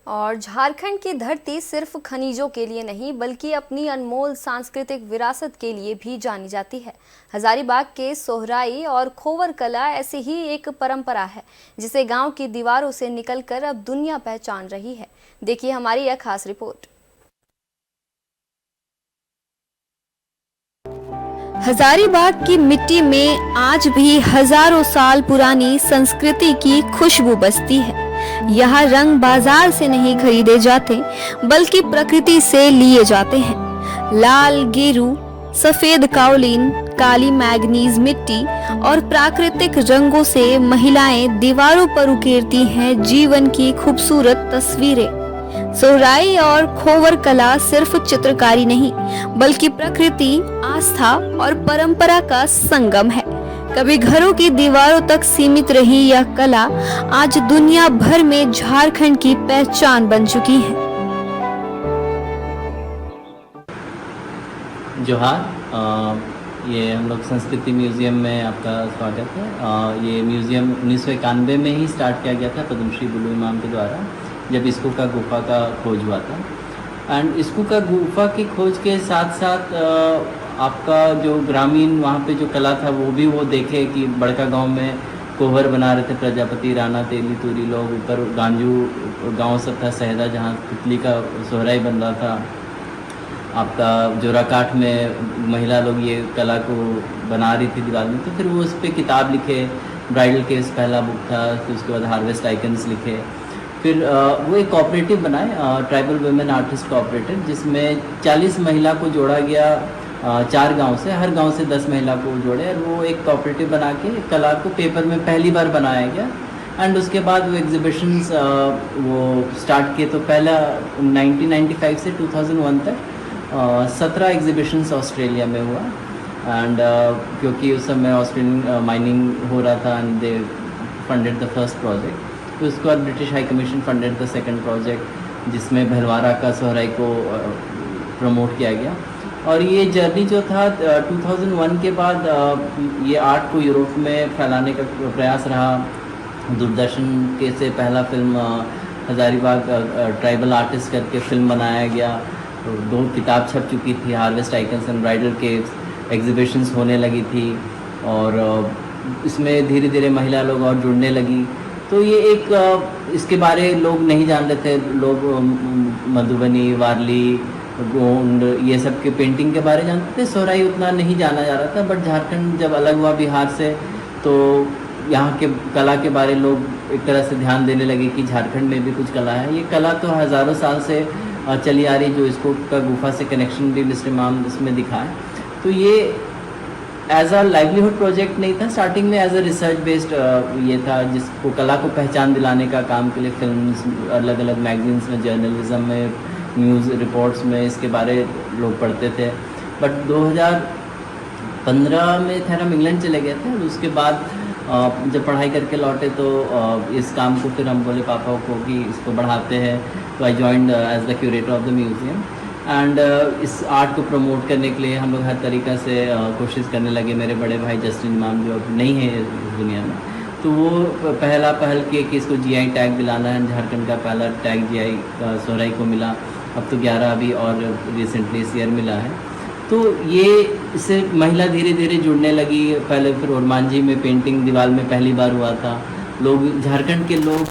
और झारखंड की धरती सिर्फ खनिजों के लिए नहीं बल्कि अपनी अनमोल सांस्कृतिक विरासत के लिए भी जानी जाती है। हजारीबाग के सोहराई और खोवर कला ऐसी ही एक परंपरा है जिसे गांव की दीवारों से निकलकर अब दुनिया पहचान रही है। देखिए हमारी यह खास रिपोर्ट। हजारीबाग की मिट्टी में आज भी हजारों साल पुरानी संस्कृति की खुशबू बसती है। यहाँ रंग बाजार से नहीं खरीदे जाते बल्कि प्रकृति से लिए जाते हैं। लाल गेरू, सफेद काओलिन, काली मैग्नीज मिट्टी और प्राकृतिक रंगों से महिलाएं दीवारों पर उकेरती हैं जीवन की खूबसूरत तस्वीरें। सोहराई और खोवर कला सिर्फ चित्रकारी नहीं बल्कि प्रकृति, आस्था और परंपरा का संगम है। कभी घरों की दीवारों तक सीमित रही यह कला आज दुनिया भर में झारखंड की पहचान बन चुकी है। जोहार, ये हम लोग संस्कृति म्यूज़ियम में आपका स्वागत है। ये म्यूज़ियम 1991 में ही स्टार्ट किया गया था पद्मश्री बुल्लू इमाम के द्वारा, जब इस्कू का गुफा का खोज हुआ था। एंड इस्कू का गुफा की खोज के साथ साथ आपका जो ग्रामीण वहाँ पे जो कला था वो देखे कि बड़का गांव में कोहर बना रहे थे प्रजापति, राणा, तेली, तूरी लोग। ऊपर गांजू गांव सब था, सहदा, जहाँ तितली का सोहराई बन रहा था। आपका जोराकाठ में महिला लोग ये कला को बना रही थी दीवार में। तो फिर वो उस पर किताब लिखे, ब्राइडल केस पहला बुक था, फिर उसके बाद हार्वेस्ट आइकन्स लिखे। फिर वो एक कोऑपरेटिव बनाए, ट्राइबल वुमेन आर्टिस्ट कोऑपरेटिव, जिसमें 40 महिला को जोड़ा गया 4 गांव से। हर गांव से 10 महिला को जोड़े और वो एक कोऑपरेटिव बना के कला को पेपर में पहली बार बनाया गया। एंड उसके बाद वो एग्जीबिशंस वो स्टार्ट किए। तो पहला 1995 से 2001 तक 17 एग्जीबिशंस ऑस्ट्रेलिया में हुआ। एंड क्योंकि उस समय ऑस्ट्रेलियन माइनिंग हो रहा था and they funded the first project. तो उसके बाद British high commission funded the second project, जिसमें भलवारा का सोहराई को प्रमोट किया गया। और ये जर्नी जो था 2001 के बाद ये आर्ट को यूरोप में फैलाने का प्रयास रहा। दूरदर्शन के से पहला फिल्म हजारीबाग ट्राइबल आर्टिस्ट करके फिल्म बनाया गया। 2 किताब छप चुकी थी, harvest icons and bridal caves. Exhibitions होने लगी थी और इसमें धीरे धीरे महिला लोग और जुड़ने लगी। तो ये एक इसके बारे लोग नहीं जान रहे थे। लोग मधुबनी, वारली, गोंड ये सब के पेंटिंग के बारे जानते थे, सोहराई उतना नहीं जाना जा रहा था। बट झारखंड जब अलग हुआ बिहार से, तो यहाँ के कला के बारे लोग एक तरह से ध्यान देने लगे कि झारखंड में भी कुछ कला है। ये कला तो हज़ारों साल से चली आ रही, जो इसको का गुफा से कनेक्शन भी मिस्टर इमाम इसमें दिखा है। तो ये एज अ लाइवलीहुड प्रोजेक्ट नहीं था, स्टार्टिंग में एज अ रिसर्च बेस्ड ये था, जिसको कला को पहचान दिलाने का काम के लिए फिल्म्स, अलग अलग मैगजीन्स में, जर्नलिज्म में, न्यूज़ रिपोर्ट्स में इसके बारे लोग पढ़ते थे। बट 2015 में थे हम इंग्लैंड चले गए थे। उसके बाद जब पढ़ाई करके लौटे तो इस काम को फिर हम बोले पापा को कि इसको बढ़ाते हैं। तो I joined as the curator of the museum. And इस आर्ट को प्रमोट करने के लिए हम लोग हर तरीक़ा से कोशिश करने लगे। मेरे बड़े भाई जस्टिन इमाम जो अब नहीं है इस दुनिया में, तो वो पहल किए कि इसको जीआई टैग दिलाना है। झारखंड का पहला टैग जीआई सोहराई को मिला। अब तो 11 अभी और रिसेंटली इस ईयर मिला है। तो ये इससे महिला धीरे धीरे जुड़ने लगी। पहले फिर ओरमांझी में पेंटिंग दीवार में पहली बार हुआ था। लोग, झारखंड के लोग